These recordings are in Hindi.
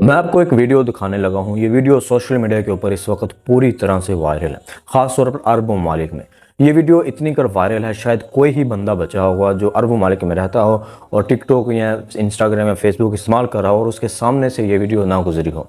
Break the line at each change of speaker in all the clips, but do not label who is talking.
मैं आपको एक वीडियो दिखाने लगा हूँ। ये वीडियो सोशल मीडिया के ऊपर इस वक्त पूरी तरह से वायरल है, ख़ास तौर पर अरब ममालिक में। ये वीडियो इतनी कर वायरल है, शायद कोई ही बंदा बचा होगा जो अरब ममालिक में रहता हो और टिकटॉक या इंस्टाग्राम या फेसबुक इस्तेमाल कर रहा हो और उसके सामने से ये वीडियो ना गुजरी हो।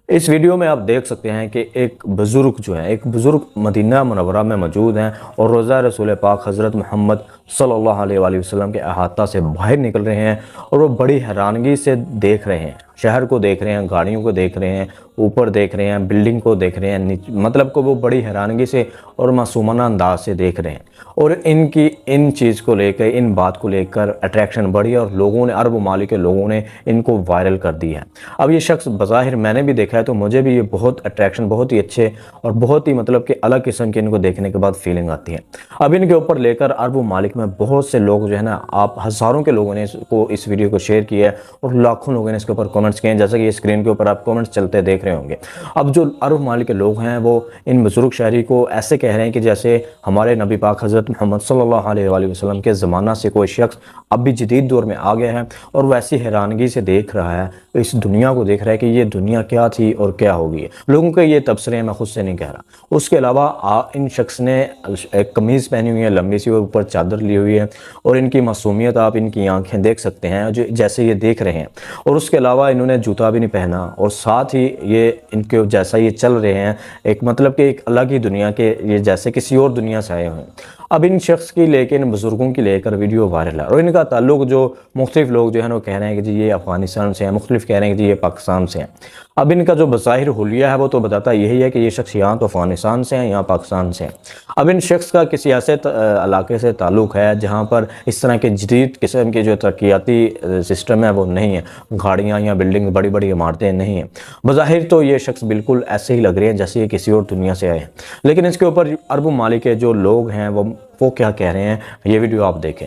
इस वीडियो में आप देख सकते हैं कि एक बुज़ुर्ग जो है, एक बुज़ुर्ग मदीना मुनव्वरा में मौजूद हैं और रोज़ा रसूल पाक हज़रत मोहम्मद सल्लल्लाहु अलैहि वसल्लम के अहाता से बाहर निकल रहे हैं और वो बड़ी हैरानगी से देख रहे हैं, शहर को देख रहे हैं, गाड़ियों को देख रहे हैं, ऊपर देख रहे हैं, बिल्डिंग को देख रहे हैं, मतलब को वो बड़ी हैरानगी से और मासूमाना अंदाज से देख रहे हैं। और इनकी इन चीज़ को लेकर, इन बात को लेकर अट्रैक्शन बढ़ी और लोगों ने, अरब ममालिक के लोगों ने इनको वायरल कर दिया है। अब ये शख्स बज़ाहिर मैंने भी देखा है तो मुझे भी ये बहुत अट्रैक्शन, बहुत ही अच्छे और बहुत ही मतलब कि अलग किस्म के इनको देखने के बाद फीलिंग आती है। अब इनके ऊपर लेकर अरब ममालिक में बहुत से लोग जो है ना, आप हज़ारों के लोगों ने इस वीडियो को शेयर किया है और लाखों लोगों ने इसके ऊपर कमेंट्स किए हैं, जैसा कि ये स्क्रीन के ऊपर आप कमेंट्स चलते देख रहे होंगे। अब जो अरब ममालिक के लोग हैं वो इन बुजुर्ग शहरी को ऐसे कह रहे हैं कि जैसे हमारे नबी पाक हज़रत मोहम्मद सल्लल्लाहु अलैहि वसल्लम के ज़माना से कोई शख्स अब भी जदीद दौर में आ गया है और वैसी हैरानगी से देख रहा है, इस दुनिया को देख रहा है कि ये दुनिया क्या थी और क्या होगी। लोगों के ये तबसरे मैं खुद से नहीं कह रहा। उसके अलावा इन शख्स ने एक कमीज़ पहनी हुई है लंबी सी और ऊपर चादर ली हुई है और इनकी मासूमियत आप इनकी आंखें देख सकते हैं जो जैसे ये देख रहे हैं। और उसके अलावा इन्होंने जूता भी नहीं पहना और साथ ही ये इनके जैसा ये चल रहे हैं, एक मतलब कि एक अलग ही दुनिया के, ये जैसे किसी और दुनिया से आए हुए हैं। अब इन शख्स की लेकर, इन बुज़ुर्गों की लेकर वीडियो वायरल है और इनका ताल्लुक जो मुख्तलिफ लोग जो है वो कह रहे हैं कि जी ये अफ़गानिस्तान से हैं, मुख्तलिफ कह रहे हैं कि जी ये पाकिस्तान से हैं। अब इनका जो बज़ाहिर हुलिया है वो तो बताता यही है कि ये शख्स यहाँ तो अफ़गानिस्तान से हैं, यहाँ पाकिस्तान से हैं। अब इन शख्स का किसी ऐसे इलाके से ताल्लुक़ है जहाँ पर इस तरह के जदीद किस्म के जो तरक्याती सिस्टम है वो नहीं है, गाड़ियाँ या बिल्डिंग, बड़ी बड़ी इमारतें नहीं हैं। बज़ाहिर तो ये शख्स बिल्कुल ऐसे ही लग रहे हैं जैसे ये किसी और दुनिया से आए हैं। लेकिन इसके ऊपर अरब ममालिक के जो लोग हैं वो क्या कह रहे हैं, ये वीडियो आप देखें।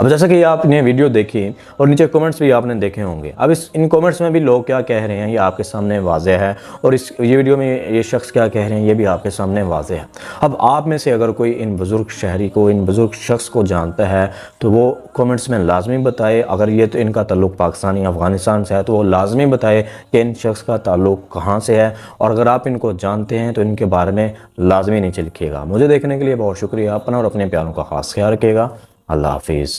अब जैसा कि आपने वीडियो देखी और नीचे कमेंट्स भी आपने देखे होंगे। अब इन कमेंट्स में भी लोग क्या कह रहे हैं ये आपके सामने वाज़ेह है और ये वीडियो में ये शख्स क्या कह रहे हैं ये भी आपके सामने वाज़ेह है। अब आप में से अगर कोई इन बुज़ुर्ग शहरी को, इन बुज़ुर्ग शख्स को जानता है तो वो कमेंट्स में लाजमी बताए। अगर ये तो इनका ताल्लुक़ पाकिस्तान या अफ़गानिस्तान से है तो वो लाजमी बताए कि इन शख्स का ताल्लुक़ कहाँ से है, और अगर आप इनको जानते हैं तो इनके बारे में लाजमी नीचे लिखिएगा। मुझे देखने के लिए बहुत शुक्रिया। अपना और अपने प्यारों का खास ख्याल रखिएगा। अल्लाह हाफिज़।